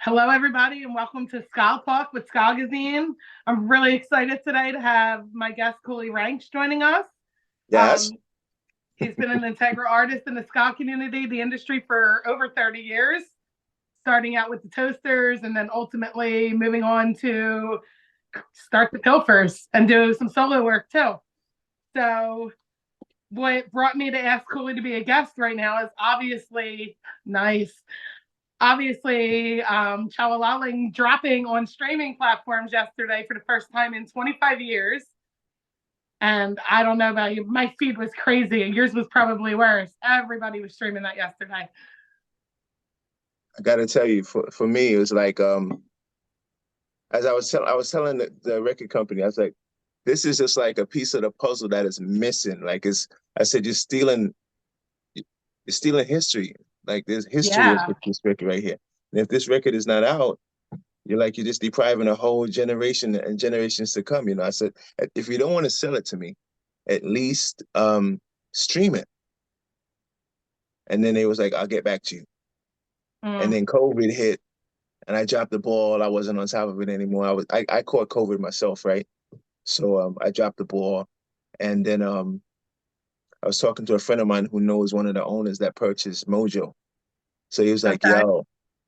Hello, everybody, and welcome to Ska Talk with Skagazine. I'm really excited today to have my guest, Coolie Ranx, joining us. Yes. He's been an integral artist in the ska community, the industry, for over 30 years, starting out with the Toasters and then ultimately moving on to start the Pilfers and do some solo work too. So what brought me to ask Coolie to be a guest right now is obviously Chawalaleng dropping on streaming platforms yesterday for the first time in 25 years. And I don't know about you, my feed was crazy. Yours was probably worse. Everybody was streaming that yesterday. I got to tell you, for me, it was like as I was telling the record company, I was like, this is just like a piece of the puzzle that is missing. Like I said, you're stealing history. Like there's history Yeah. with this record right here. And if this record is not out, you're just depriving a whole generation and generations to come. I said, if you don't want to sell it to me, at least stream it. And then they was like, I'll get back to you. And then COVID hit and I dropped the ball. I wasn't on top of it anymore. I caught COVID myself, right? So I dropped the ball. And then I was talking to a friend of mine who knows one of the owners that purchased Mojo. So Okay.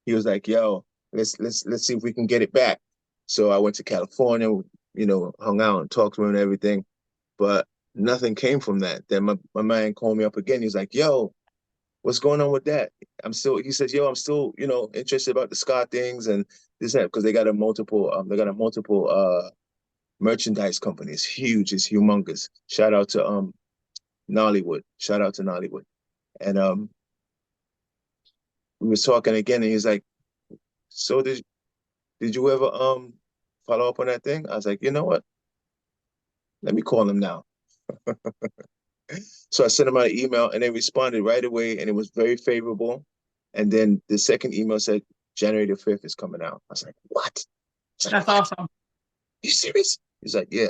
he was like, yo, let's see if we can get it back. So I went to California, hung out and talked to him and everything. But nothing came from that. Then my man called me up again. He was like, yo, what's going on with that? He says, yo, I'm still, interested about the Ska things and this, that, because they got a multiple merchandise company. It's huge, it's humongous. Shout out to Nollywood. Shout out to Nollywood. And we was talking again and he's like, so did you ever follow up on that thing? I was like, you know what? Let me call him now. So I sent him out an email and they responded right away and it was very favorable. And then the second email said January the 5th is coming out. I was like, what? I was like, That's what? awesome. You serious? He's like, yeah.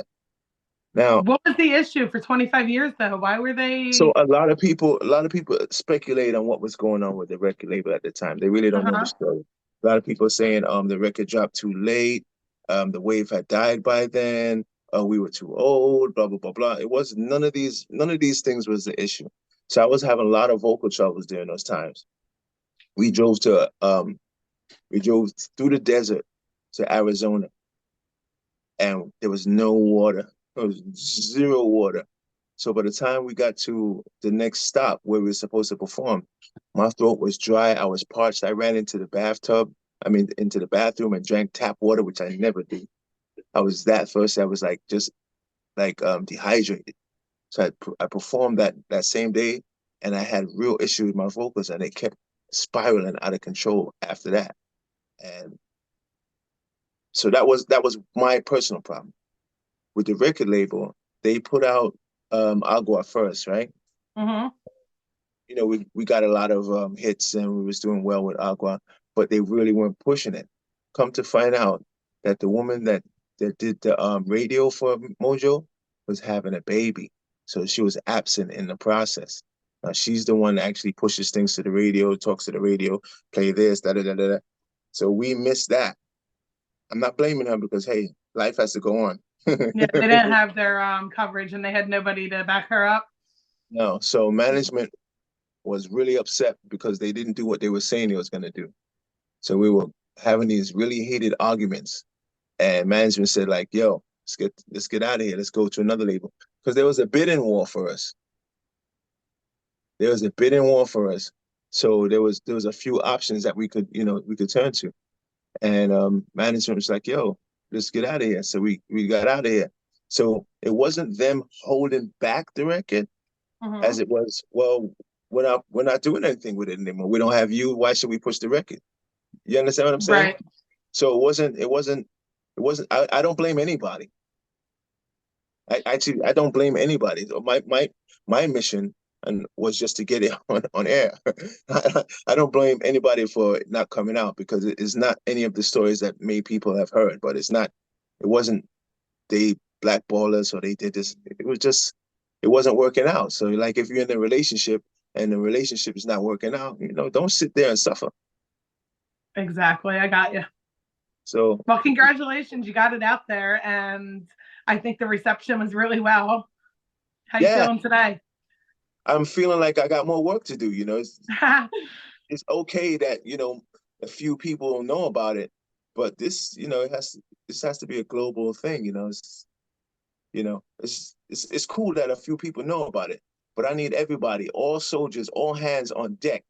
Now, What was the issue for 25 years though? Why were so they? a lot of people speculate on what was going on with the record label at the time. They really don't know the Uh-huh. story. A lot of people are saying the record dropped too late, the wave had died by then, we were too old, blah blah blah blah. It was none of these things was the issue. So I was having a lot of vocal troubles during those times. We drove to we drove through the desert to Arizona and there was no water. There was zero water. So by the time we got to the next stop where we were supposed to perform, my throat was dry. I was parched. I ran into the bathroom and drank tap water, which I never do. I was that thirsty. I was like just like dehydrated. So I performed that same day, and I had real issues with my vocals, and they kept spiraling out of control after that. And so that was my personal problem with the record label. They put out Agua first, right? Mm-hmm. We got a lot of hits and we was doing well with Agua, but they really weren't pushing it. Come to find out that the woman that did the radio for Mojo was having a baby, so she was absent in the process. Now she's the one that actually pushes things to the radio, talks to the radio, play this, da da da da. So we missed that. I'm not blaming her because hey, life has to go on. Yeah, they didn't have their coverage and they had nobody to back her up. No, so management was really upset because they didn't do what they were saying they was going to do. So we were having these really heated arguments, and management said like, "Yo, let's get out of here. Let's go to another label." Because there was a bidding war for us. There was a bidding war for us. So there was a few options that we could turn to, and management was like, "Yo, let's get out of here." So we got out of here. So it wasn't them holding back the record Mm-hmm. as it was, well, we're not doing anything with it anymore. We don't have you. Why should we push the record? You understand what I'm saying? Right. So I don't blame anybody. I don't blame anybody. My mission and was just to get it on air. I don't blame anybody for not coming out because it's not any of the stories that many people have heard, but it wasn't they blackballers or they did this. It wasn't working out. So like if you're in a relationship and the relationship is not working out, don't sit there and suffer. Exactly. I got you. So Well, congratulations. You got it out there. And I think the reception was really well. How you yeah, feeling today? I'm feeling like I got more work to do. It's okay that, a few people know about it, but this has to be a global thing. It's cool that a few people know about it, but I need everybody, all soldiers, all hands on deck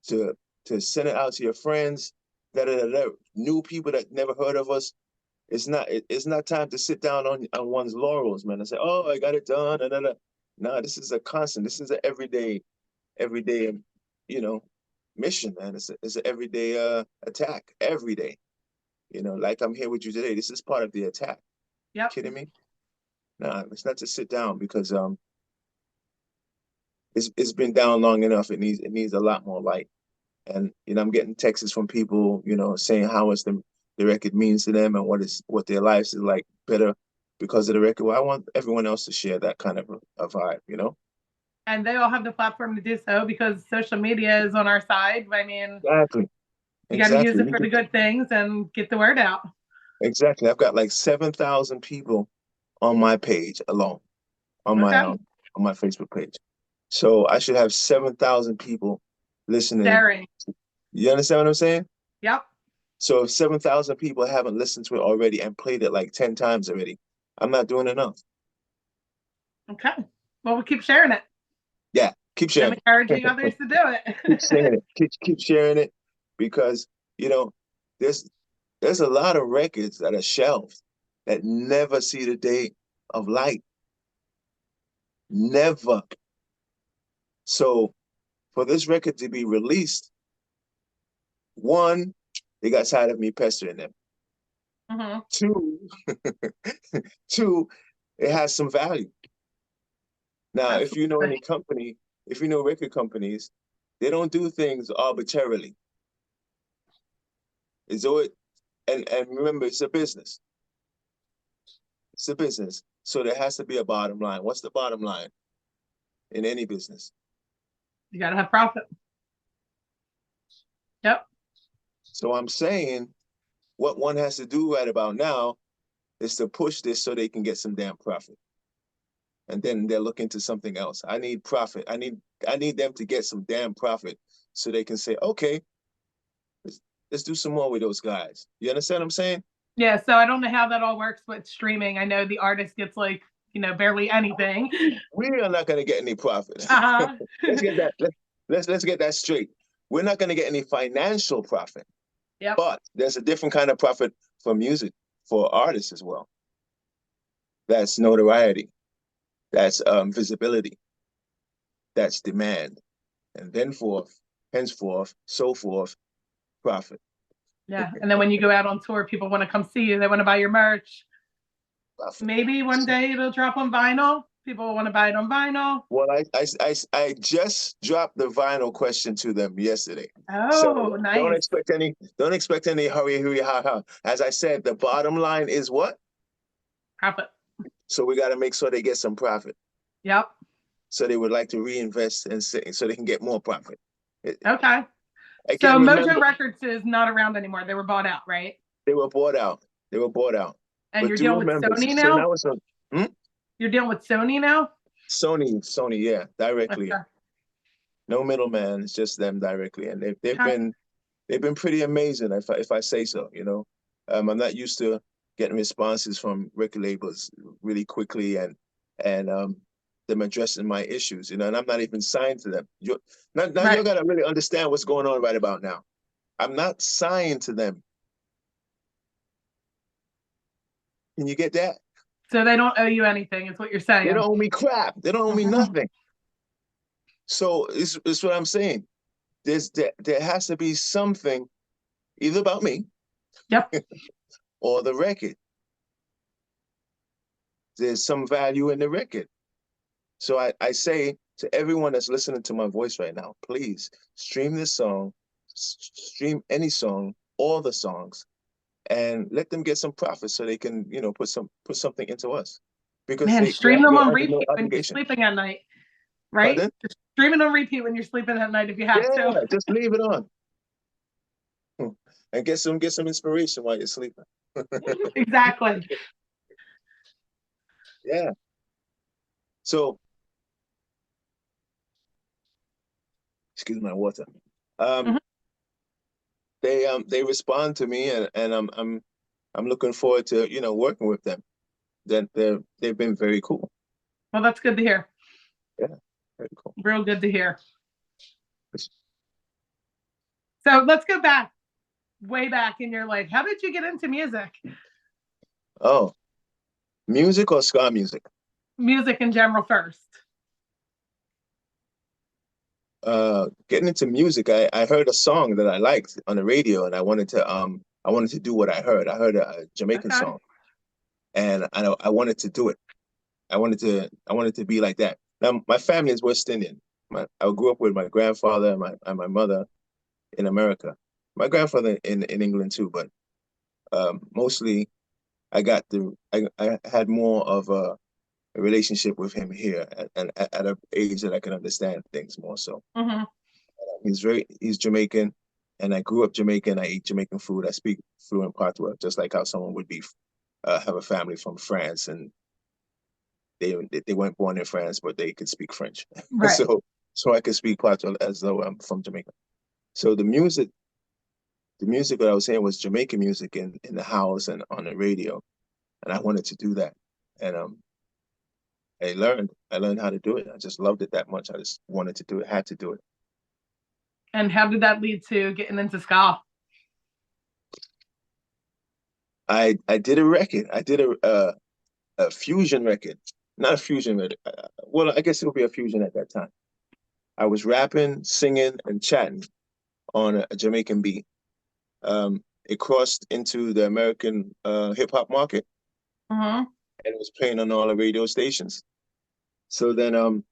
to send it out to your friends that are new people that never heard of us. It's not time to sit down on one's laurels, man, and say, "Oh, I got it done." No, this is a constant. This is an everyday, you know, mission, man. It's an everyday attack every day. Like I'm here with you today. This is part of the attack. You Yep. kidding me? Nah, it's not to sit down because it's been down long enough. It needs a lot more light. And I'm getting texts from people, saying how much the record means to them and what their lives is like better because of the record. Well, I want everyone else to share that kind of a vibe. And they all have the platform to do so because social media is on our side. I mean, Exactly. you got to use Exactly. it for the good things and get the word out. Exactly. I've got like 7,000 people on my page alone, on my Okay. um on my Facebook page. So I should have 7,000 people listening. Sharing. You understand what I'm saying? Yep. So if 7,000 people haven't listened to it already and played it like 10 times already, I'm not doing enough. Okay. Well, we'll keep sharing it Yeah, keep and sharing encouraging it. others to do Keep it. singing it. Keep sharing it because, you know, there's there's a lot of records that are shelved that never see the day of light. Never. So for this record to be released, one, they got tired of me pestering them. Mm-hmm. Two, two, it has some value. Now, if you know Absolutely. any company, if you know record companies, they don't do things arbitrarily. It's always, and remember, it's a business. It's a business. So there has to be a bottom line. What's the bottom line in any business? You got to have profit. Yep. So I'm saying what one has to do right about now is to push this so they can get some damn profit. And then they're looking to something else. I need profit. I need them to get some damn profit so they can say, okay, let's do some more with those guys. You understand what I'm saying? Yeah. So I don't know how that all works with streaming. I know the artist gets like, barely anything. We are not going to get any profit. Uh-huh. let's get that. Let's get that straight. We're not going to get any financial profit, Yep. but there's a different kind of profit for music for artists as well. That's notoriety. That's visibility. That's demand, and then henceforth, so forth, profit. Yeah. And then when you go out on tour, people want to come see you. They want to buy your merch. Profit. Maybe one day it'll drop on vinyl. People want to buy it on vinyl. Well, I just dropped the vinyl question to them yesterday. Oh, So nice. don't expect any hurry, ha ha. As I said, the bottom line is what? Profit. So we got to make sure they get some profit. Yep. So they would like to reinvest and so they can get more profit. Okay. So Again, remember, Mojo Records is not around anymore. They were bought out, right? they were bought out. They were bought out. And But you're do dealing with remember, Sony so now? now it's You're dealing with Sony now? Sony, yeah, directly. Okay. No middleman. It's just them directly, and they've been pretty amazing. If I say so, I'm not used to getting responses from record labels really quickly and them addressing my issues, and I'm not even signed to them. Now you Right. gotta really understand what's going on right about now. I'm not signed to them. Can you get that? So they don't owe you anything, is what you're They saying. don't owe me crap. They don't owe me nothing. So it's what I'm saying. There has to be something either about me Yep. or the record. There's some value in the record. So I say to everyone that's listening to my voice right now, please stream this song, stream any song, all the songs, and let them get some profit so they can, put something into us. Because Man, they, stream they're, them they're on under no repeat when you're obligation. sleeping at night, right? Pardon? Just stream it on repeat when you're sleeping at night if you have Yeah, to. just leave it on. and get some inspiration while you're sleeping. Exactly. Yeah. So, excuse my water. Mhm. They respond to me, and I'm looking forward to working with them. That they've been very cool. Well, that's good to hear. Yeah, very cool. Real good to hear. So let's go back, way back in your life. How did you get into music? Oh, music or ska music? Music in general first. Getting into music, I heard a song that I liked on the radio, and I wanted to do what I heard. I heard a Jamaican Okay. song, and I wanted to do it. I wanted to be like that. Now my family is West Indian. I grew up with my grandfather and my mother in America. My grandfather in England too, but mostly I had more of a relationship with him here at an age that I can understand things more so. Mm-hmm. He's Jamaican, and I grew up Jamaican. I eat Jamaican food. I speak fluent patois, just like how someone would be have a family from France, and they weren't born in France, but they could speak French. Right. So I could speak patois as though I'm from Jamaica. So the music that I was hearing was Jamaican music in the house and on the radio, and I wanted to do that. And I learned how to do it. I just loved it that much. I just wanted to do it, had to do it. And how did that lead to getting into ska? I did a record. I did a fusion record, not a fusion record. Well, I guess it would be a fusion at that time. I was rapping, singing, and chatting on a Jamaican beat. It crossed into the American hip hop market, Mm-hmm. and it was playing on all the radio stations. So then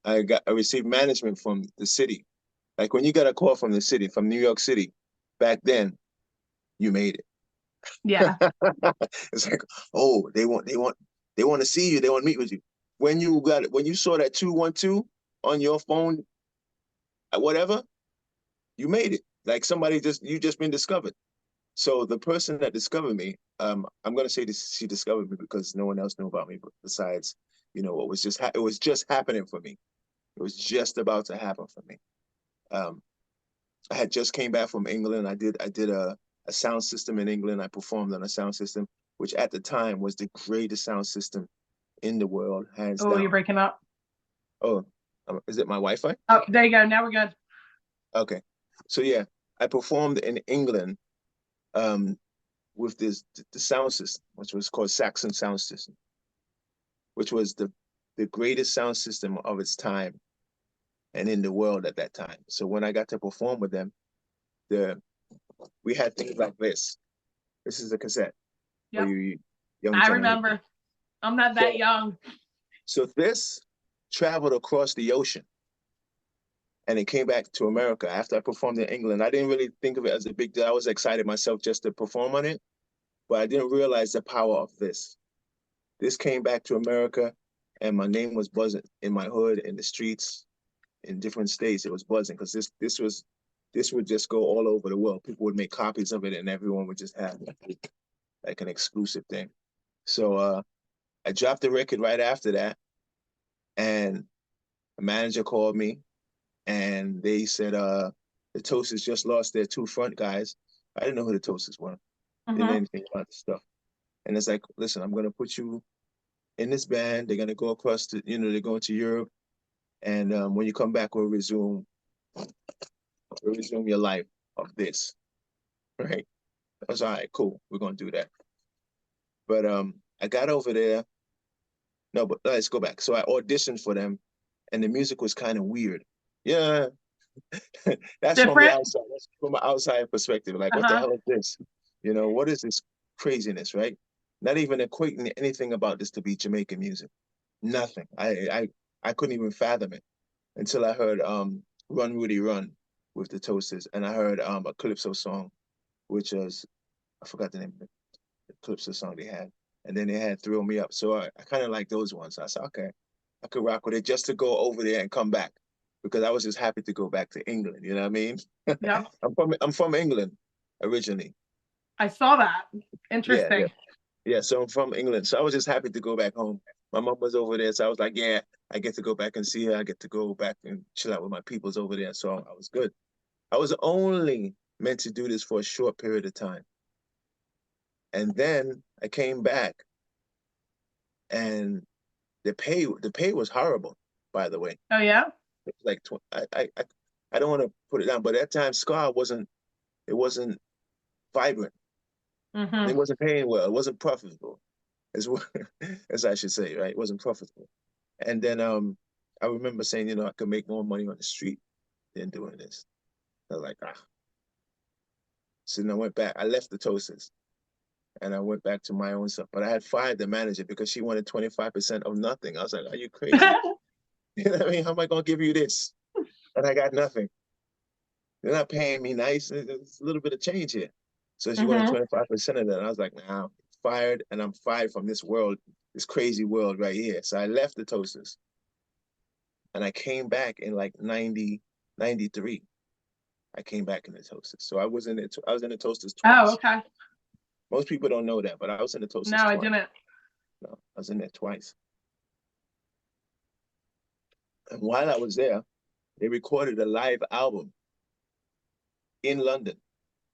I received management from the city. Like when you got a call from the city, from New York City, back then, you made it. Yeah. It's like, oh, they want to see you, they want to meet with you. When you saw that 212 on your phone, whatever, you made it. Like you just been discovered. So the person that discovered me, I'm gonna say this, she discovered me because no one else knew about me, but besides, what was it was just happening for me. It was just about to happen for me. Um, I had just came back from England. I did a sound system in England. I performed on a sound system, which at the time was the greatest sound system in the world, hands Oh, you're down. breaking up. Oh, is it my Wi-Fi? Oh, there you go. Now we're good. Okay. So yeah, I performed in England um, with the sound system, which was called Saxon Sound System, which was the greatest sound system of its time and in the world at that time. So when I got to perform with them, the we had things like this. This is a cassette for Yep. you young I generation. remember. I'm not that young. So this traveled across the ocean, and it came back to America after I performed in England. I didn't really think of it as a big deal. I was excited myself just to perform on it, but I didn't realize the power of this. This came back to America, and my name was buzzing in my hood, in the streets, in different states. It was buzzing because this would just go all over the world. People would make copies of it, and everyone would just have like an exclusive thing. So I dropped the record right after that, and a manager called me, and they said the Toasters just lost their two front guys. I didn't know who the Toasters were. Didn't know Mm-hmm. anything about the stuff. And it's like, listen, I'm gonna put you in this band. They're gonna go across to, they're going to Europe, and when you come back, we'll resume your life of this, right? I was all right, cool. We're gonna do that. But I got over there. No, but let's go back. So I auditioned for them, and the music was kind of weird. Yeah, that's from the Different. outside. That's from an outside perspective. Like, what the Uh-huh. hell is this? What is this craziness, right? Not even equating anything about this to be Jamaican music. Nothing. I couldn't even fathom it until I heard Run Rudy Run with the Toasters, and I heard a calypso song, which was I forgot the name of the calypso song they had. And then they had Thrill Me Up. So I kind of like those ones. I said, okay, I could rock with it just to go over there and come back because I was just happy to go back to England. You know what I mean? Yep. I'm from England. originally. I saw that. Yeah, yeah, Interesting. yeah. So I'm from England. So I was just happy to go back home. My mom was over there, so I was like, yeah, I get to go back and see her. I get to go back and chill out with my peoples over there. So I was good. I was only meant to do this for a short period of time. And then I came back and the pay was horrible, by the way. Oh yeah. It was like I don't want to put it down, but at that time Ska wasn't vibrant. Mm-hmm. It wasn't paying well. It wasn't profitable, as well, as I should say, right? It wasn't profitable. And then I remember saying, I could make more money on the street than doing this. I was like, ah. So then I went back. I left the Toasters and I went back to my own stuff. But I had fired the manager because she wanted 25% of nothing. I was like, are you crazy? You know what I mean? How am I gonna give you this? And I got nothing. They're not paying me nice. It's a little bit of change here. So she wanted Mm-hmm. 25% of that. And I was like, nah, I'm fired, and I'm fired from this world, this crazy world right here. So I left the Toasters and I came back in like 90, 93. I came back in the Toasters. So I was in the Toasters Oh, twice. okay. Most people don't know that, but I was in the No, Toasters I twice. didn't. No, I was in there twice. And while I was there, they recorded a live album in London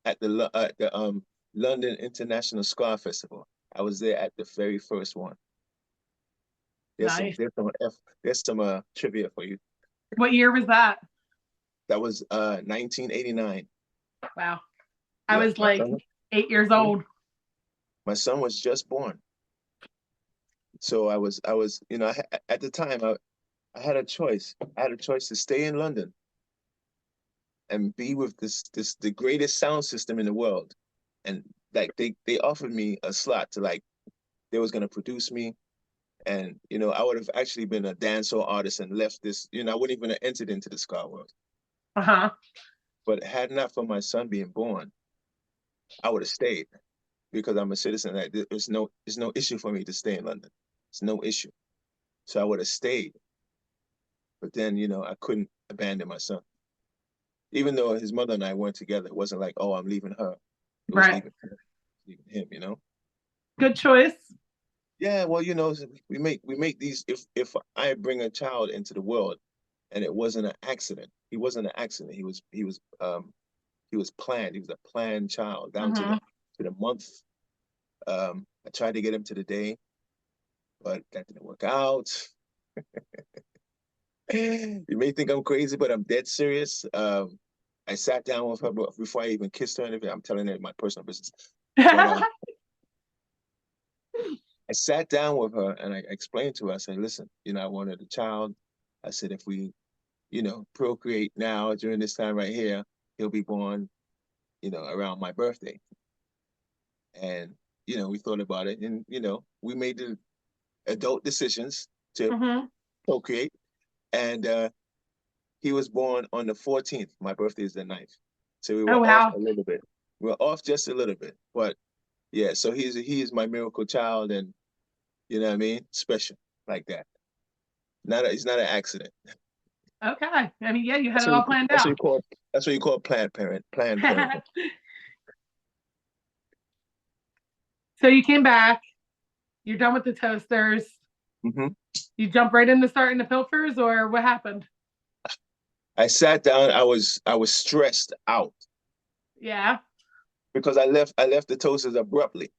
at the London International Ska Festival. I was there at the very first one. Nice. There's some trivia for you. What year was that? That was 1989. Wow. I Yeah, was like 8 years yeah, old. my son was just born. So at the time I had a choice. I had a choice to stay in London and be with the greatest sound system in the world. And like they offered me a slot to like they was gonna produce me. And I would have actually been a dancehall artist and left this, I wouldn't even have entered into the ska world. Uh-huh. But had not for my son being born, I would have stayed because I'm a citizen. Like, there's no issue for me to stay in London. It's no issue. So I would have stayed. But then, I couldn't abandon my son. Even though his mother and I weren't together, it wasn't like, oh, I'm leaving her. It was Right. leaving him. Good choice. Yeah, well, we make these if I bring a child into the world and it wasn't an accident. He wasn't an accident. He was planned. He was a planned child down to Mm-hmm. the month. I tried to get him to the day, but that didn't work out. You may think I'm crazy, but I'm dead serious. I sat down with her before I even kissed her and everything. I'm telling her my personal business. But I sat down with her and I explained to her, I said, listen, I wanted a child. I said, if we, procreate now during this time right here, he'll be born, around my birthday. And, we thought about it and, we made the adult decisions to Mm-hmm. procreate. And he was born on the 14th. My birthday is the 9th. So we Oh were off wow. a little bit. We were off just a little bit. But yeah, so he's my miracle child and you know what I mean? Special like that. It's not an accident. Okay. I mean, yeah, you had That's it what you all planned that's what out. you call that's what you call planned parenthood. So you came back, you're done with the Toasters. Hmm. You jump right into starting the Pilfers, or what happened? I sat down. I was stressed out Yeah. because I left the Toasters abruptly.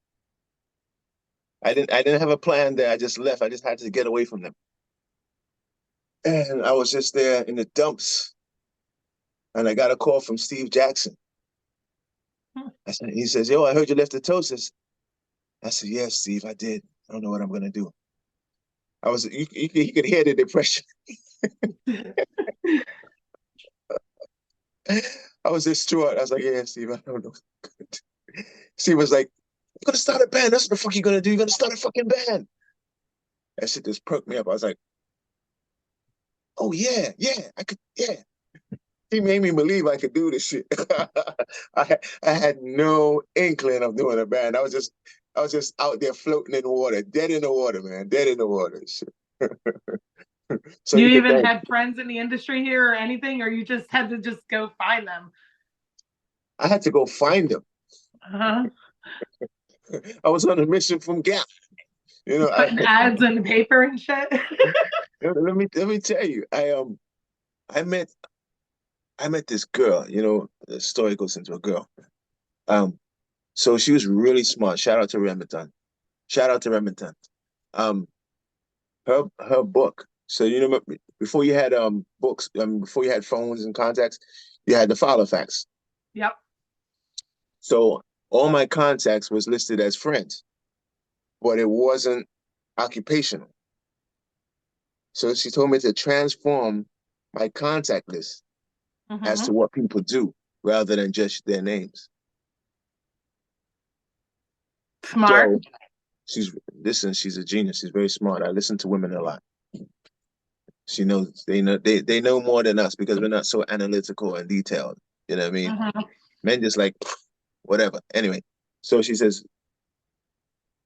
I didn't have a plan there. I just left. I just had to get away from them. And I was just there in the dumps. And I got a call from Steve Jackson. He says, yo, I heard you left the Toasters. I said, yes, Steve, I did. I don't know what I'm gonna do. You could hear the depression. I was distraught. I was like, yeah, Steve, I don't know. Steve was like, you're gonna start a band. That's what the fuck you're gonna do. You're gonna start a fucking band. That shit just perked me up. I was like, oh yeah, yeah, I could, yeah. He made me believe I could do this shit. I had no inkling of doing a band. I was just out there floating in the water, dead in the water, man, dead in the water. So You you could even thank. had friends in the industry here or anything, or you just had to just go find them? I had to go find them. Uh-huh. I was on a mission from Gap. You know, Putting ads in the paper and shit. let me tell you, I met this girl. You know, the story goes into a girl. Um, so she was really smart. Shout out to Remington. Shout out to Remington. Um, her book. So you know, before you had books, before you had phones and contacts, you had the file of facts. Yep. So all my contacts was listed as friends, but it wasn't occupational. So she told me to transform my contact list as to Mm-hmm. what people do rather than just their names. Smart. So she's a genius. She's very smart. I listen to women a lot. She knows they know more than us because we're not so analytical and detailed. You know what I mean? Mm-hmm. Men just like whatever. Anyway, so she says,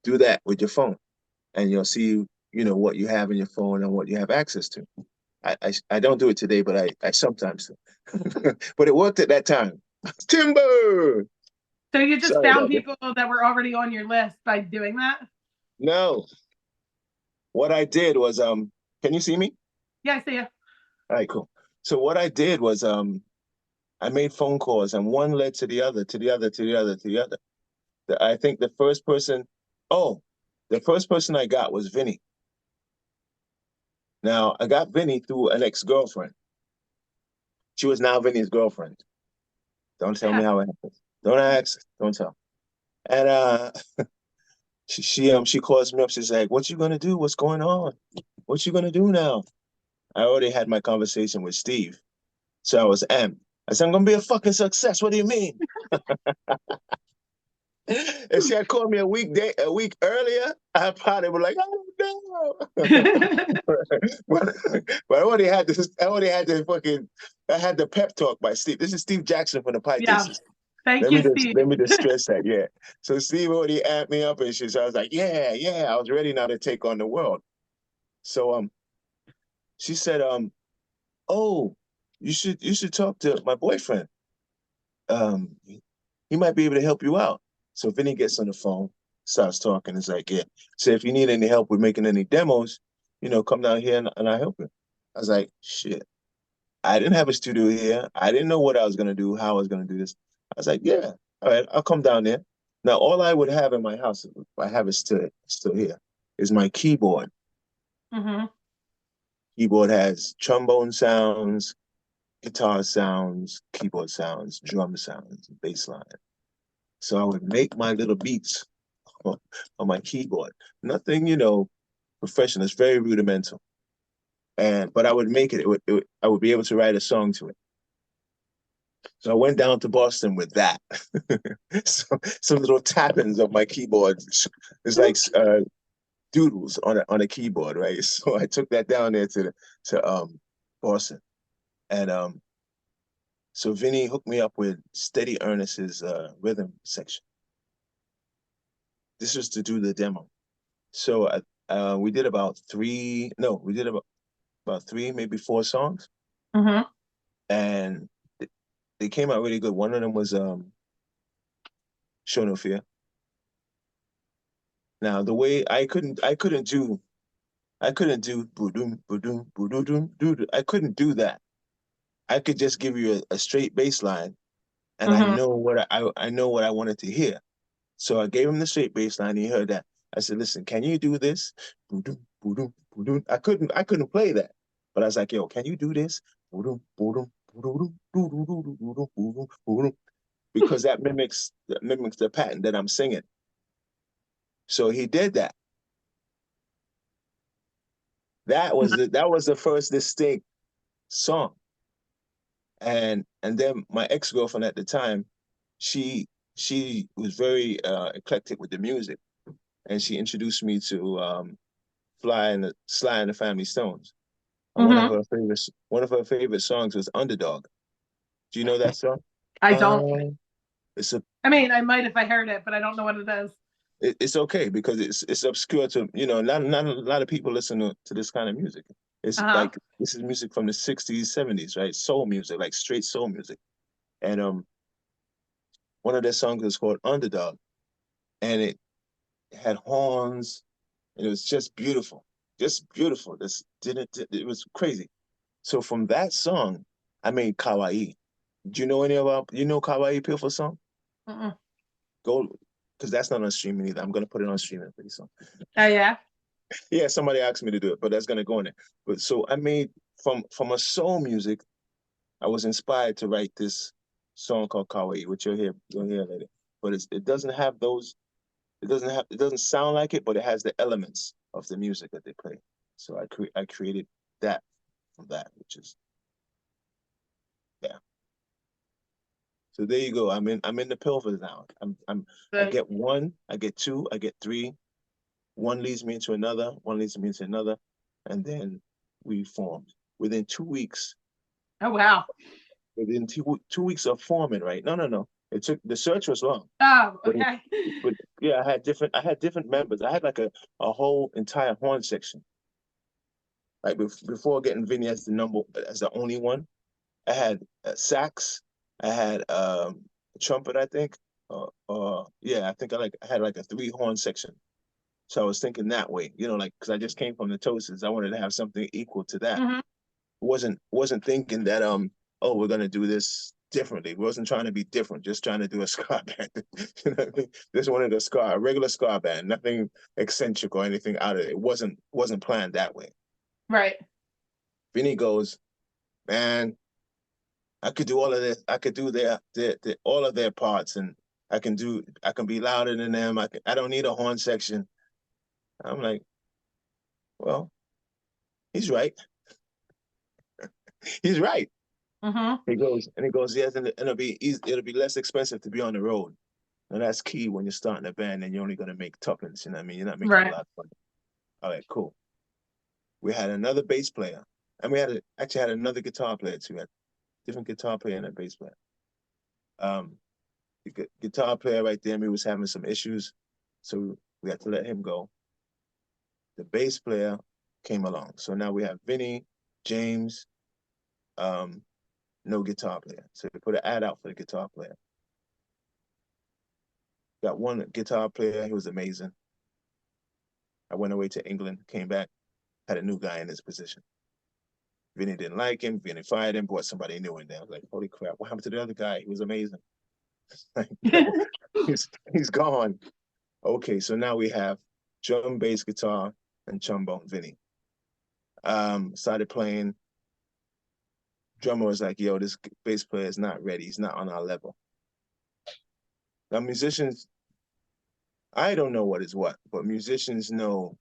do that with your phone, and you'll see, you know, what you have in your phone and what you have access to. I don't do it today, but I sometimes do. But it worked at that time. Timber. So you just Sorry found about that. people that were already on your list by doing that? No, what I did was can you see me? Yeah, I see you. All right, cool. So what I did was I made phone calls and one led to the other, to the other, to the other, to the other. I think the first person I got was Vinny. Now I got Vinny through an ex-girlfriend. She was now Vinny's girlfriend. Don't tell me Yeah. how it happened. Don't ask, don't tell. And she calls me up. She's like, "What you gonna do? What's going on? What you gonna do now?" I already had my conversation with Steve, so I was amped. I said, "I'm gonna be a fucking success. What do you mean?" If she had called me a week earlier, I probably would like, "Oh no!" but, but I had the pep talk by Steve. This is Steve Jackson from the Pie Yeah. Tasters. Thank you, Steve. Let me just stress that, yeah. So Steve already amped me up and shit. So I was like, yeah, yeah. I was ready now to take on the world. So she said, oh, you should talk to my boyfriend. He might be able to help you out. So Vinny gets on the phone, starts talking. It's like, yeah. So if you need any help with making any demos, you know, come down here and I help you. I was like, shit. I didn't have a studio here. I didn't know what I was gonna do, how I was gonna do this. I was like, yeah, all right, I'll come down there. Now, all I would have in my house, I have it still here, is my keyboard. Mm-hmm. Keyboard has trombone sounds, guitar sounds, keyboard sounds, drum sounds, bass line. So I would make my little beats on, my keyboard. Nothing, you know, professional. It's very rudimental. But I would make it. I would be able to write a song to it. So I went down to Boston with that. So, some little tappings of my keyboard. It's like doodles on a keyboard, right? So I took that down there to Boston, and so Vinny hooked me up with Steady Ernest's rhythm section. This was to do the demo. So we did about three. No, we did about three, maybe four songs, Mm-hmm. and they came out really good. One of them was Show No Fear. Now the way I couldn't do boom boom boom doo. I couldn't do that. I could just give you a straight bass line, and Mm-hmm. I know what I wanted to hear. So I gave him the straight bass line. He heard that. I said, "Listen, can you do this?" Boom boom boom. I couldn't play that, but I was like, "Yo, can you do this?" Boom boom boom, because that mimics the pattern that I'm singing. So he did that. That was the first distinct song. And then my ex-girlfriend at the time, she she was very eclectic with the music, and she introduced me to Sly and the Family Stones. And Mm-hmm. one of her favorite songs was Underdog. Do you know that song? I don't. Um, it's a I mean, I might if I heard it, but I don't know what it is. it's okay because it's obscure to, you know, not a lot of people listen to this kind of music. It's Uh-huh. like this is music from the 60s, 70s, right? Soul music, like straight soul music. And one of their songs was called Underdog, and it had horns, and it was just beautiful, just beautiful. This didn't it was crazy. So from that song, I made Kawaii. Do you know any about you know Kawaii Pilfers song? Mm-mm. Go, because that's not on streaming either. I'm gonna put it on streaming pretty soon. Oh yeah. Yeah, somebody asked me to do it, but that's gonna go in there. But so I made from a soul music, I was inspired to write this song called Kawaii, which you'll hear later. But it doesn't have those, it doesn't sound like it, but it has the elements of the music that they play. So I created that from that, which is yeah. So there you go. I'm in the Pilfers now. I Good. get one, I get two, I get three. One leads me into another, one leads me into another, and then we formed. Within 2 weeks, Oh wow. within 2 weeks of forming, right? No. It took the search was long. Oh, But okay. but yeah, I had different members. I had like a whole entire horn section. Like before getting Vinny as the only one, I had sax, I had trumpet, I think. Yeah, I think I had like a three horn section. So I was thinking that way, like because I just came from the Toasters. I wanted to have something equal to that. Hmm. Wasn't thinking that oh, we're gonna do this differently. Wasn't trying to be different, just trying to do a ska band. You know what I mean? Just wanted a regular ska band, nothing eccentric or anything out of it. It wasn't planned that way. Right. Vinny goes, man, I could do all of this. I could do all of their parts, and I can be louder than them. I don't need a horn section. I'm like, well, he's right. He's right. Hmm. He goes, yes, and it'll be less expensive to be on the road. And that's key when you're starting a band and you're only gonna make tuppence, you know what I mean? You're not making a Right. lot of money. All right, cool. We had another bass player. And we actually had another guitar player too. We had a different guitar player and a bass player. Um, the guitar player right there, he was having some issues. So we had to let him go. The bass player came along. So now we have Vinny, James, um, no guitar player. So we put an ad out for the guitar player. Got one guitar player, he was amazing. I went away to England, came back, had a new guy in his position. Vinny didn't like him. Vinny fired him, brought somebody new in there. I was like, holy crap, what happened to the other guy? He was amazing. Like, no, he's gone. Okay, so now we have drum, bass, guitar, and trombone, Vinny. Started playing. Drummer was like, yo, this bass player is not ready. He's not on our level. Now, musicians, I don't know what is what, but musicians know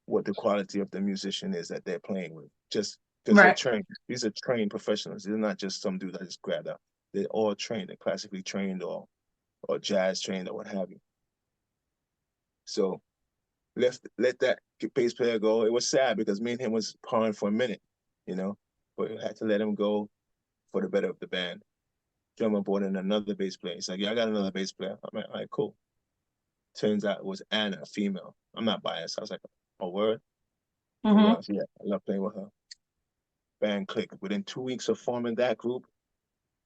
what the quality of the musician is that they're playing with. Just because they're Right. trained. These are trained professionals. They're not just some dude that just grabbed up. They're all trained. They're classically trained or jazz trained or what have you. So let that bass player go. It was sad because me and him was parring for a minute, you know, but we had to let him go for the better of the band. Drummer brought in another bass player. He's like, yeah, I got another bass player. I'm like, all right, cool. Turns out it was Anna, a female. I'm not biased. I was like, oh, word? Hmm. Yeah, I love playing with her. Band clicked. Within 2 weeks of forming that group,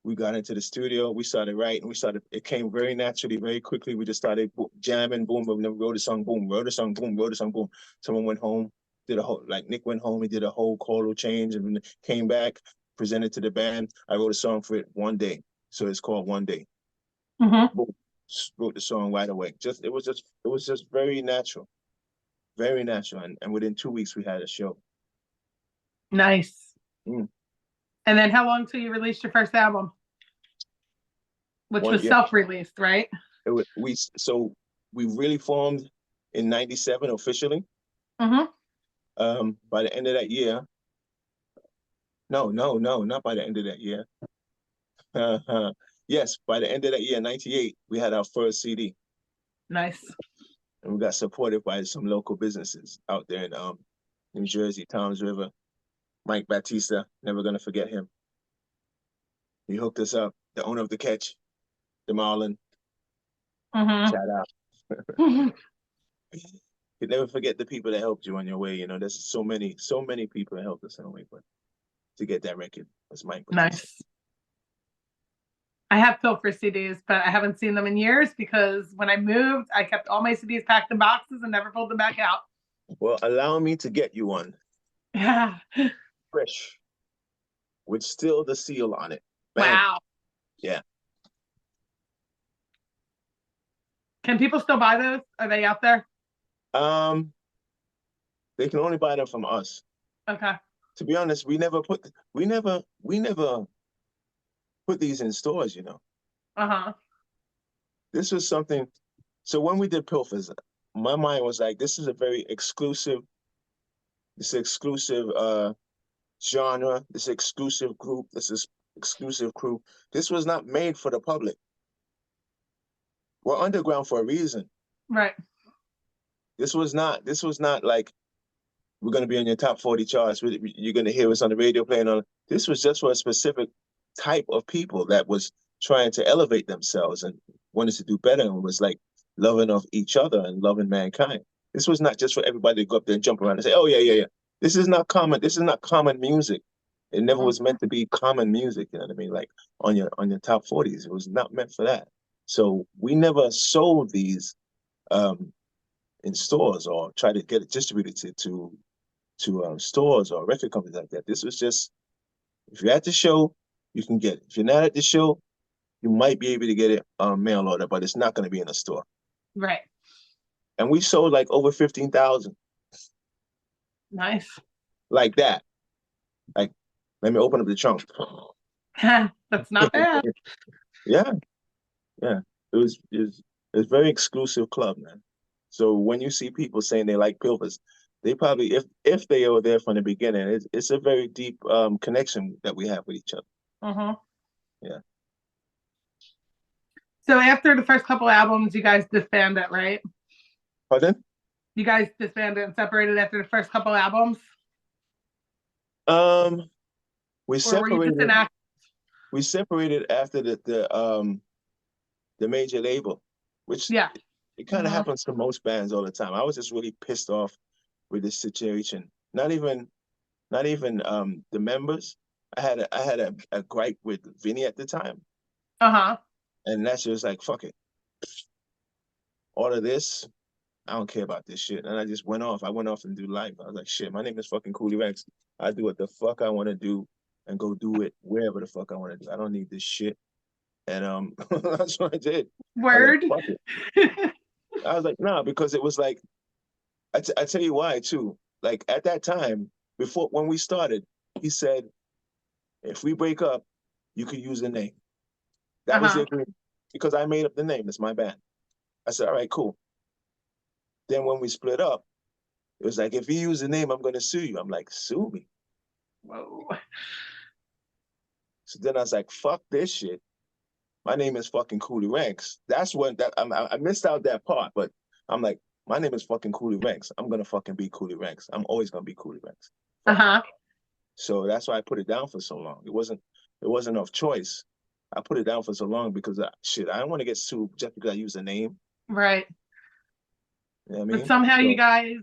we got into the studio. We started writing. It came very naturally, very quickly. We just started jamming, boom, boom, then wrote a song, boom, wrote a song, boom, wrote a song, boom. Someone went home, did a whole, like Nick went home, he did a whole choral change and came back, presented to the band. I wrote a song for it one day. So it's called One Day. Hmm. Boom, wrote the song right away. It was just very natural, very natural. And within 2 weeks, we had a show. Nice. Mm. And then how long till you released your first album, which was Yeah, self-released, right? we really formed in '97 officially. Hmm. By the end of that year, no, not by the end of that year. Yes, by the end of that year, '98, we had our first CD, Nice. and we got supported by some local businesses out there in New Jersey, Toms River. Mike Batista, never gonna forget him. He hooked us up. The owner of the Catch, the Marlin, Hmm. shout out. You never forget the people that helped you on your way. There's so many people that helped us on the way, but to get that record was Mike Batista. Nice. I have Pilfers CDs, but I haven't seen them in years because when I moved, I kept all my CDs packed in boxes and never pulled them back out. Well, allow me to get you one. Yeah. Fresh. With still the seal on it. Bang. Wow. Yeah. Can people still buy those? Are they out there? Um, they can only buy them from us. Okay. To be honest, we never put these in stores, you know. Uh-huh. This was something. So when we did Pilfers, my mind was like, this is a very exclusive, this exclusive genre, this exclusive group, this is exclusive crew. This was not made for the public. We're underground for a reason. Right. This was not like we're gonna be on your top 40 charts. You're gonna hear us on the radio playing on. This was just for a specific type of people that was trying to elevate themselves and wanted to do better and was like loving of each other and loving mankind. This was not just for everybody to go up there and jump around and say, "Oh yeah, yeah, yeah." This is not common. This is not common music. It never was meant to be common music. You know what I mean? Like on your top 40s, it was not meant for that. So we never sold these um, in stores or try to get it distributed to stores or record companies like that. This was just, if you're at the show, you can get it. If you're not at the show, you might be able to get it mail order, but it's not going to be in a store. Right. And we sold like over 15,000. Nice. Like that. Like, let me open up the trunk. That's not bad. Yeah, yeah. It was very exclusive club, man. So when you see people saying they like Pilfers, they probably, if they were there from the beginning, it's a very deep connection that we have with each other. Uh-huh. Yeah. So after the first couple albums, you guys disbanded, right? Pardon? You guys disbanded and separated after the first couple albums? Um, we Or were you just separated. an act? We separated after the major label, which Yeah. it kind of happens to most bands all the time. I was just really pissed off with this situation. Not even the members. I had a gripe with Vinny at the time, Uh-huh. and that's just like, fuck it. All of this, I don't care about this shit. And I just went off. I went off and do life. I was like, shit, my name is fucking Coolie Ranx. I do what the fuck I want to do and go do it wherever the fuck I want to do. I don't need this shit. And that's what I did. Word. I was like, fuck it. I was like, nah, because it was like, I tell you why too. Like at that time, before when we started, he said, if we break up, you could use the name. That was the agreement. Because I made up the name. It's my band. I said, all right, cool. Then when we split up, it was like, if you use the name, I'm going to sue you. I'm like, sue me? Whoa. So then I was like, fuck this shit. My name is fucking Coolie Ranx. That's when I missed out that part, but I'm like, my name is fucking Coolie Ranx. I'm gonna fucking be Coolie Ranx. I'm always gonna be Coolie Ranx. Uh-huh. So that's why I put it down for so long. It wasn't of choice. I put it down for so long because shit, I don't want to get sued just because I use a name. Right. You know what I mean? But somehow you guys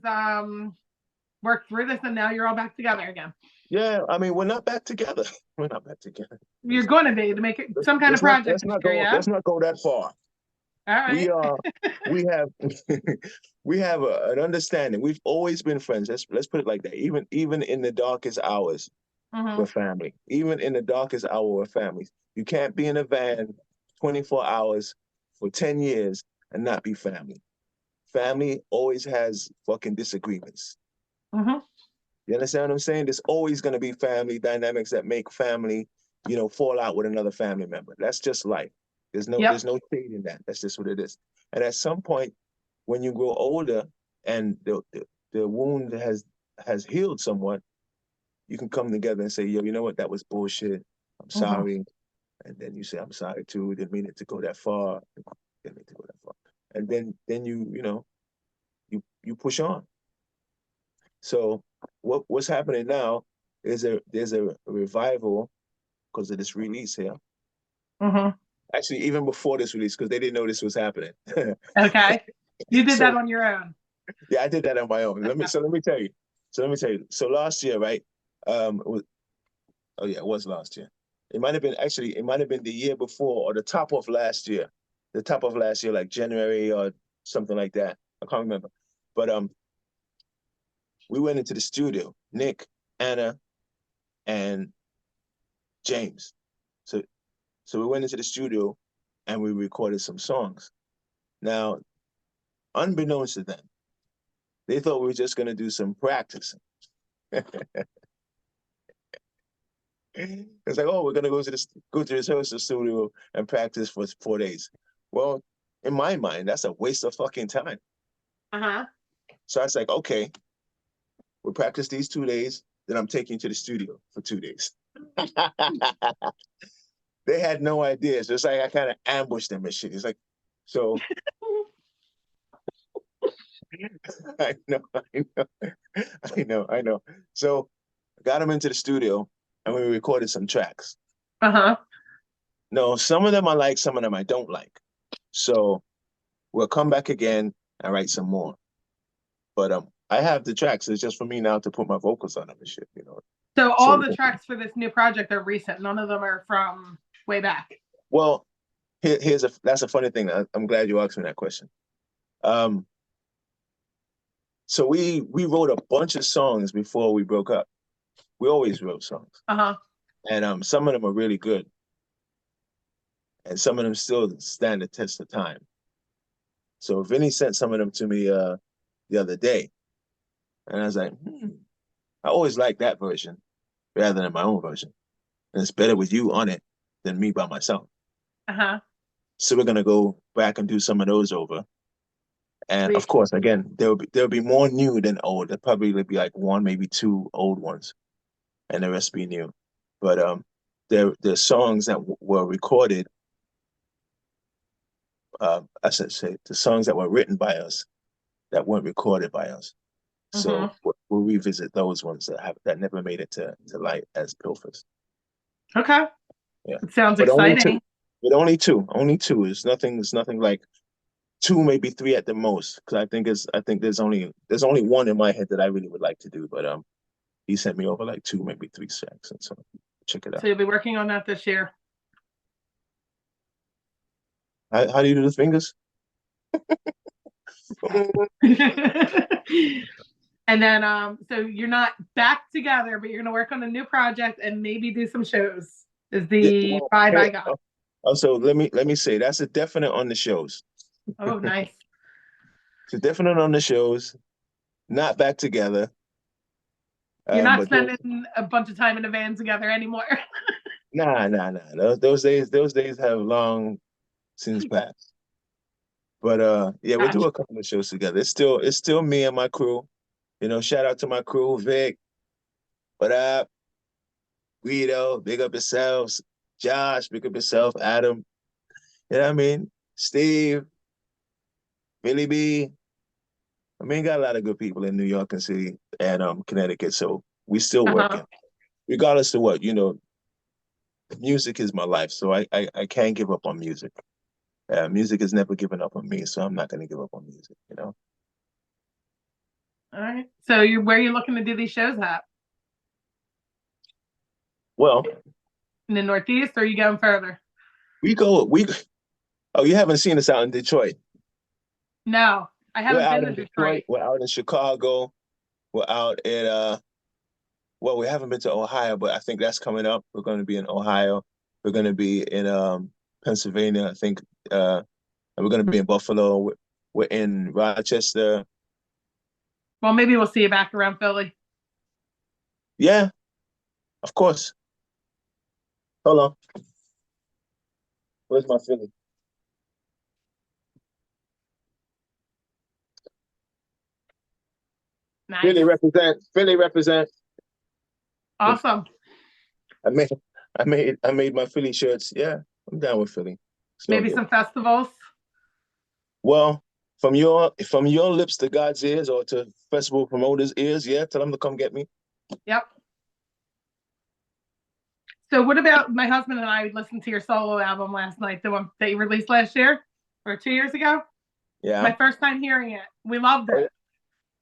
worked through this and now you're all back together again. Yeah, I mean, we're not back together. We're not back together. You're going to be to make it some kind of project. Let's not go that far. All right. We have we have an understanding. We've always been friends. Let's put it like that. Even in the darkest hours, we're family. Even in the darkest hour, we're family. You can't be in a van 24 hours for 10 years and not be family. Family always has fucking disagreements. You understand what I'm saying? There's always going to be family dynamics that make family, fall out with another family member. That's just life. There's no shade in that. That's just what it is. And at some point, when you grow older and the wound has healed somewhat, you can come together and say, yo, you know what? That was bullshit. I'm sorry. And then you say, I'm sorry too. Didn't mean it to go that far. Didn't mean to go that far. And then you push on. So what's happening now is there's a revival because of this release here. Actually, even before this release, because they didn't know this was happening. Okay. You did that on your own. Yeah, I did that on my own. Let me tell you. So last year, right? It was last year. It might have been actually, it might have been the year before or the top of last year. The top of last year, like January or something like that. I can't remember. But we went into the studio, Nick, Anna, and James. So we went into the studio and we recorded some songs. Now, unbeknownst to them, they thought we were just gonna do some practicing. It's like, oh, we're gonna go to the rehearsal studio and practice for 4 days. Well, in my mind, that's a waste of fucking time. Uh-huh. So I was like, okay, we'll practice these 2 days, then I'm taking you to the studio for 2 days. They had no idea. So it's like I kind of ambushed them and shit. It's like, so I know. So I got them into the studio and we recorded some tracks. Uh-huh. No, some of them I like, some of them I don't like. So we'll come back again and write some more. But I have the tracks. It's just for me now to put my vocals on them and shit, you know. So all the tracks for this new project are recent. None of them are from way back. Well, that's a funny thing. I'm glad you asked me that question. So we wrote a bunch of songs before we broke up. We always wrote songs. Uh-huh. And some of them are really good. And some of them still stand the test of time. So Vinny sent some of them to me the other day. And I was like, I always like that version rather than my own version. And it's better with you on it than me by myself. Uh-huh. So we're gonna go back and do some of those over. And Sweet. of course, again, there'll be more new than old. There'll probably be like one, maybe two old ones, and the rest be new. But there's songs that were recorded. I should say the songs that were written by us that weren't recorded by us. So we'll revisit those ones that never made it to light as Pilfers. Okay. Yeah. It sounds But exciting. only two. It's nothing like two, maybe three at the most. Because I think there's only one in my head that I really would like to do. But he sent me over like two, maybe three tracks, and so check it out. So you'll be working on that this year. How do you do the fingers? And then so you're not back together, but you're gonna work on a new project and maybe do some shows. Is the vibe I got. Also, let me say that's a definite on the shows. Oh, nice. It's a definite on the shows. Not back together. You're not spending a bunch of time in a van together anymore. Nah. Those days have long since passed. But yeah, we'll do a couple of shows together. It's still me and my crew. You know, shout out to my crew, Vic. What up? Guido, big up yourselves. Josh, big up yourself. Adam. You know what I mean? Steve, Billy B. I mean, got a lot of good people in New York and City and Connecticut. So we still working. Regardless of what, you know, music is my life. So I can't give up on music. Music has never given up on me, so I'm not gonna give up on music, you know. All right. So where are you looking to do these shows at? Well, in the Northeast, or are you going further? Oh, you haven't seen us out in Detroit? No, I haven't been to Detroit. We're out in Chicago. We're out at well, we haven't been to Ohio, but I think that's coming up. We're going to be in Ohio. We're going to be in Pennsylvania, I think. And we're going to be in Buffalo. We're in Rochester. Well, maybe we'll see you back around Philly. Yeah, of course. Hold on. Where's my Philly? Nice. Philly represent. Awesome. I made my Philly shirts. Yeah, I'm down with Philly. Maybe some festivals. Well, from your lips to God's ears, or to festival promoters' ears, yeah, tell them to come get me. Yep. So what about my husband and I listened to your solo album last night, the one that you released last year or 2 years ago? Yeah. My first time hearing it. We loved it.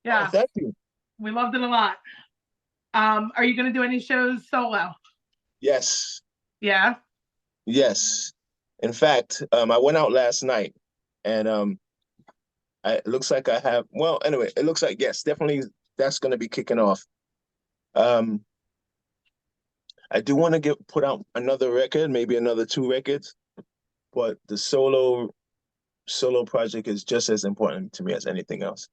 Yeah. Oh, thank you. We loved it a lot. Are you going to do any shows solo? Yes. Yeah. Yes. In fact, I went out last night and it looks like I have, well, anyway, it looks like, yes, definitely that's going to be kicking off. Um, I do want to put out another record, maybe another two records, but the solo project is just as important to me as anything else.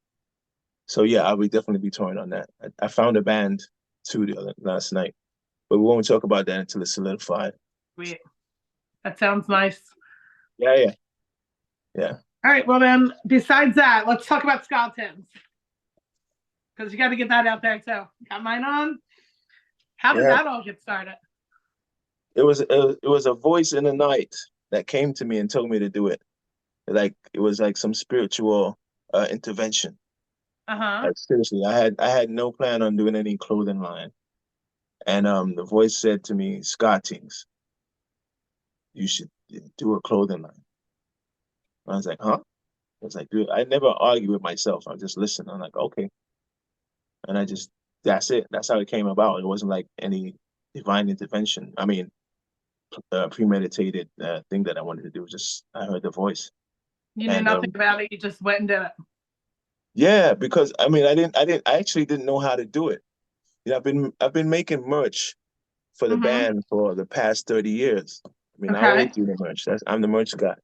So yeah, I would definitely be touring on that. I found a band too last night, but we won't talk about that until it's solidified. Sweet. That sounds nice. Yeah, yeah, yeah. All right. Well, then, besides that, let's talk about Ska Tinz because you got to get that out there too. Got mine on. How did Yeah. that all get started? It was a voice in the night that came to me and told me to do it. Like it was like some spiritual intervention. Uh-huh. Like seriously, I had no plan on doing any clothing line. And the voice said to me, Ska Tinz, you should do a clothing line. I was like, huh? I was like, dude, I never argue with myself. I just listen. I'm like, okay. And that's it. That's how it came about. It wasn't like any divine intervention. I mean, premeditated thing that I wanted to do. Just I heard the voice, You knew and nothing about it. You just went and did it. yeah, because I mean, I actually didn't know how to do it. You know, I've been making merch for the Mm-hmm. band for the past 30 years. I mean, I always Okay. do the merch. I'm the merch guy,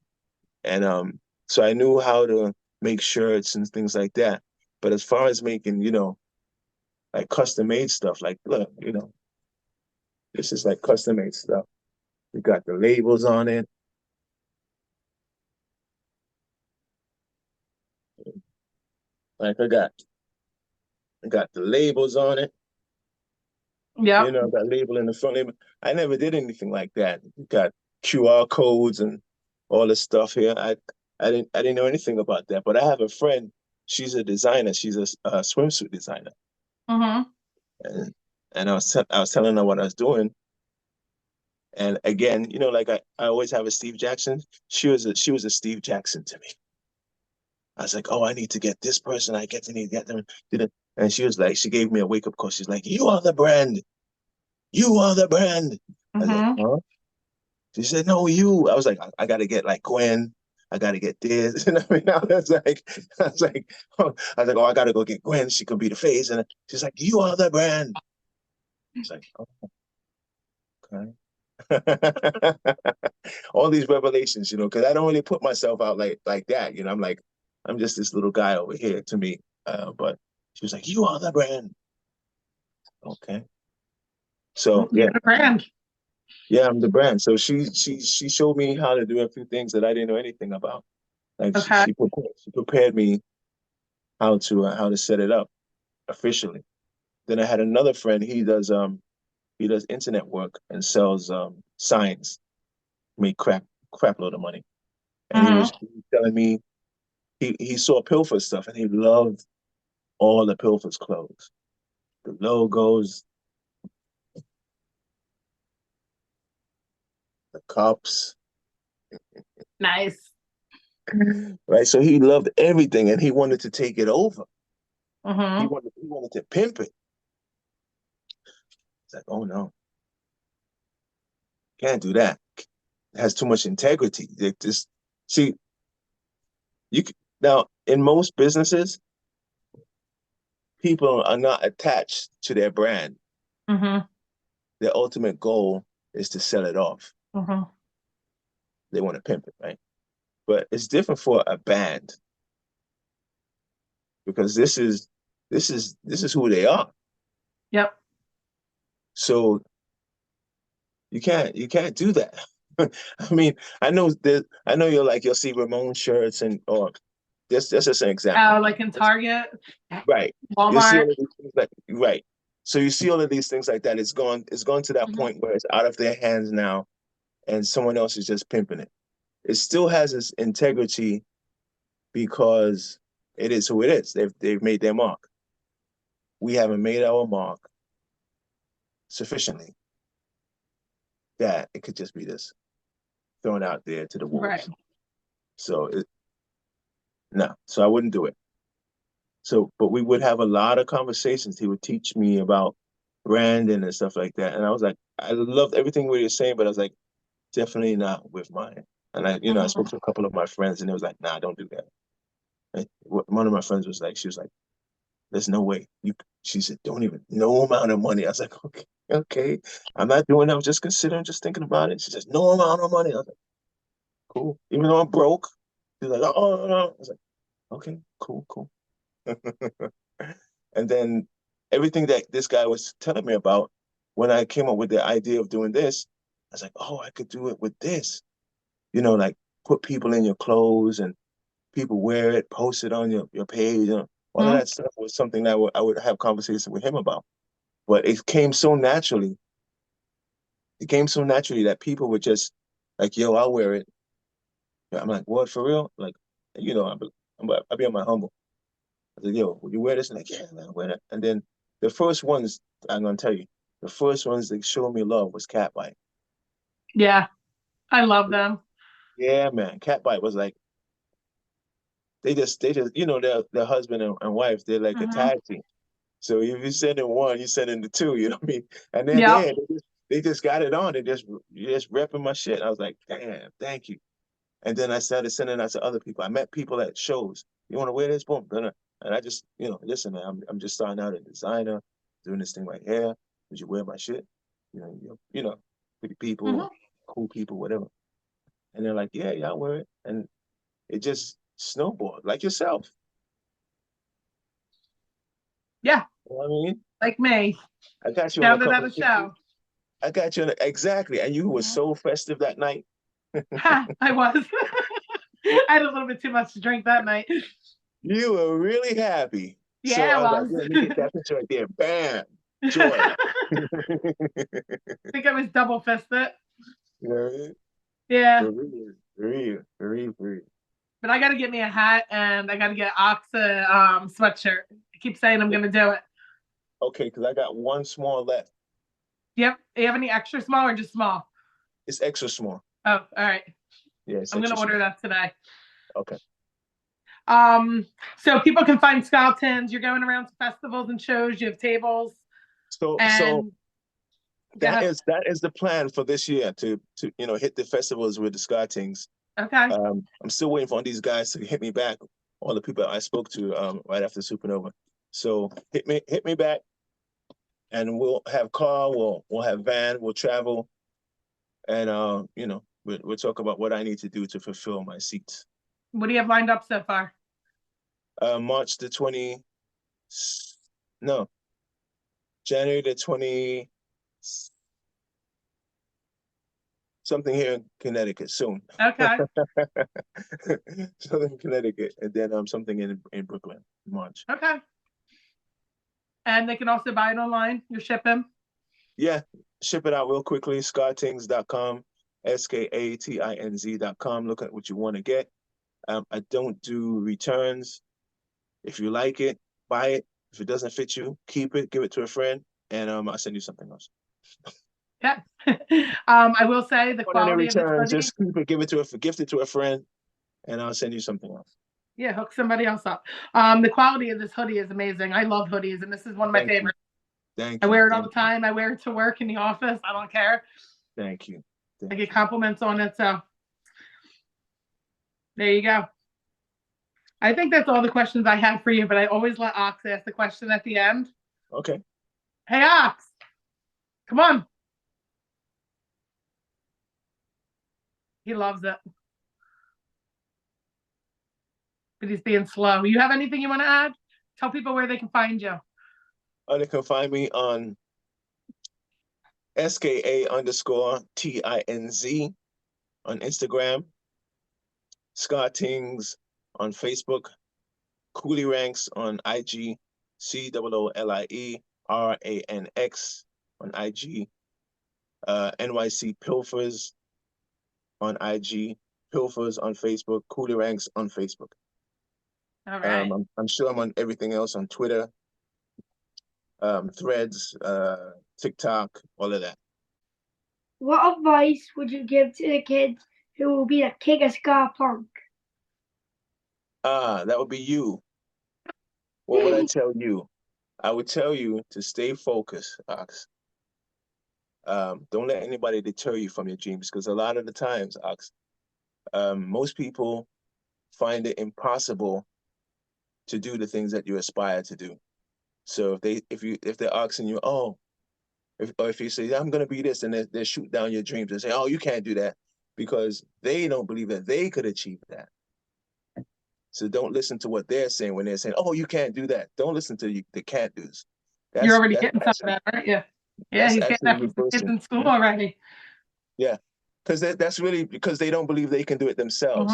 and so I knew how to make shirts and things like that. But as far as making, like custom made stuff, like look, this is like custom made stuff. We got the labels on it. Like I got the labels on it. Yep. Got label in the front label. I never did anything like that. We got QR codes and all this stuff here. I didn't know anything about that. But I have a friend. She's a designer. She's a swimsuit designer. Mm-hmm. And I was telling her what I was doing. And again, like I always have a Steve Jackson. She was a Steve Jackson to me. I was like, oh, I need to get this person. Need to get them. And she was like, she gave me a wake up call. She's like, you are the brand. You are the brand. I was like, Mm-hmm. huh? She said, no, you. I was like, I got to get like Gwen. I got to get this. And I mean, oh, I got to go get Gwen. She could be the face. And she's like, you are the brand. It's like, oh, okay. All these revelations, because I don't really put myself out like that. I'm like, I'm just this little guy over here to me. But she was like, you are the brand. Okay. So You're yeah, the brand. yeah, I'm the brand. So she showed me how to do a few things that I didn't know anything about. Like Okay. she prepared me how to set it up officially. Then I had another friend. He does internet work and sells signs. Made crap load of money. And Mm-hmm. he was telling me he saw Pilfers stuff and he loved all the Pilfers clothes, the logos, the cups, Nice. right? So he loved everything and he wanted to take it over. He Mm-hmm. wanted to pimp it. It's like, oh no, can't do that. It has too much integrity. See, you now in most businesses, people are not attached to their brand. Mm-hmm. Their ultimate goal is to sell it off. Mm-hmm. They want to pimp it, right? But it's different for a band because this is who they are. Yep. So you can't do that. I mean, I know you'll see Ramon shirts or that's just an example. Oh, like in Target, Right. You see Walmart. all of these things right. So you see all of these things like that. It's gone to that Mm-hmm. point where it's out of their hands now and someone else is just pimping it. It still has its integrity because it is who it is. They've made their mark. We haven't made our mark sufficiently that it could just be this thrown out there to the Right. wolves. So no, so I wouldn't do it. So, but we would have a lot of conversations. He would teach me about branding and stuff like that. And I was like, I loved everything we were saying, but I was like, definitely not with mine. And I spoke Mhm. to a couple of my friends, and it was like, nah, don't do that. And one of my friends was like, she was like, there's no way. She said, don't even, no amount of money. I was like, okay, okay. I'm not doing that. I was just considering, just thinking about it. She says, no amount of money. I was like, cool. Even though I'm broke. She's like, oh, no, no. I was like, okay, cool, cool. And then everything that this guy was telling me about, when I came up with the idea of doing this, I was like, oh, I could do it with this. Like put people in your clothes and people wear it, post it on your page. All of Mhm. that stuff was something that I would have conversation with him about. But it came so naturally. It came so naturally that people were just like, yo, I'll wear it. I'm like, what, for real? Like, I'll be on my humble. I said, yo, will you wear this? And like, yeah, man, I'll wear that. And then the first ones, I'm gonna tell you, the first ones that showed me love was Catbite. Yeah, I love them. Yeah, man. Catbite was like, they just, their husband and wife, they're like a Hmm. tag team. So if you send in one, you send in the two, you know what I mean? And they're Yep. there. They just got it on. They just repping my shit. I was like, damn, thank you. And then I started sending out to other people. I met people at shows. You want to wear this? Boom. And I just, listen, man, I'm just starting out as a designer, doing this thing right here. Would you wear my shit? Pretty people, Hmm. cool people, whatever. And they're like, yeah, yeah, I'll wear it. And it just snowballed, like yourself. Yeah, You know what I mean? like me. I got you on a Found it at couple a of pictures. show. I got you on exactly. And you were Mhm. so festive that night. Ha, I was. I had a little bit too much to drink that night. You were really happy. So Yeah, I I was like, was. yeah, let me get that picture right there. Bam. Joy. I think I was double fisted. You know what I mean? Yeah, For real, for real, for real, for real. but I got to get me a hat and I got to get Oxa sweatshirt. I keep saying I'm gonna do it. Okay, because I got one small left. Yep. Do you have any extra small or just small? It's extra small. Oh, all right. Yeah, it's I'm gonna extra order small. that today. Okay. Um, so people can find Ska Tinz. You're going around to festivals and shows. You have tables, So and go that ahead. is that is the plan for this year to hit the festivals with the Ska Tinz. Okay. I'm still waiting for these guys to hit me back. All the people I spoke to right after Supernova. So hit me back, and we'll have car, we'll have van, we'll travel, and we'll talk about what I need to do to fulfill my seats. What do you have lined up so far? March the 20, no, January the 20, something here in Connecticut soon. Okay. Southern Connecticut, and then something in Brooklyn, March. Okay. And they can also buy it online. You're shipping. Yeah, ship it out real quickly. Skatinz.com, SKATINZ.com. Look at what you want to get. I don't do returns. If you like it, buy it. If it doesn't fit you, keep it, give it to a friend, and I'll send you something else. Okay. I will say the Want any quality of this returns, hoodie. just keep it, gift it to a friend, and I'll send you something else. Yeah, hook somebody else up. The quality of this hoodie is amazing. I love hoodies, and this is one of my Thank you. favorites. Thank I you. wear it all the Thank you. time. I wear it to work in the office. I don't care. Thank you. I Thank get you. compliments on it. So there you go. I think that's all the questions I have for you, but I always let Ox ask the question at the end. Okay. Hey, Ox, come on. He loves it, but he's being slow. You have anything you want to add? Tell people where they can find you. They can find me on SKA_TINZ on Instagram, Ska Tinz on Facebook, Coolie Ranx on IG, COOLIERANX on IG, NYC Pilfers on IG, Pilfers on Facebook, Coolie Ranx on Facebook. All right. I'm sure I'm on everything else on Twitter, Threads, TikTok, all of that. What advice would you give to the kids who will be the king of ska punk? That would be you. What would I tell you? I would tell you to stay focused, Ox. Don't let anybody deter you from your dreams, because a lot of the times, Ox, most people find it impossible to do the things that you aspire to do. So if they're asking you, oh, if you say, I'm gonna be this, and they shoot down your dreams and say, oh, you can't do that, because they don't believe that they could achieve that. So don't listen to what they're saying when they're saying, oh, you can't do that. Don't listen to the can't do's. You're already getting some of that, right? Yeah. Yeah, he's getting that from the kids in school already. Yeah, because that's really because they don't believe they can do it themselves.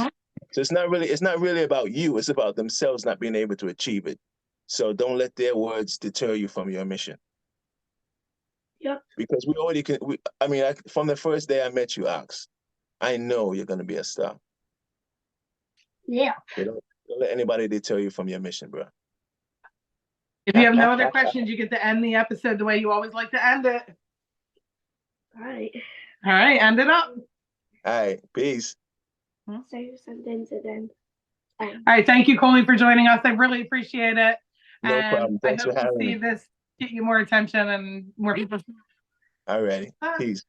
So it's not really about you. It's about themselves not being able to achieve it. So don't let their words deter you from your mission. Yep. Because we already can. From the first day I met you, Ox, I know you're gonna be a star. Yeah. So don't let anybody deter you from your mission, bro. If you have no other questions, you get to end the episode the way you always like to end it. All right. All right, end it up. All right, peace. Say something to them. All right, thank you, Coolie, for joining us. I really appreciate it. No problem. Thanks for having me. I hope to see this get you more attention and more people. All righty. Peace.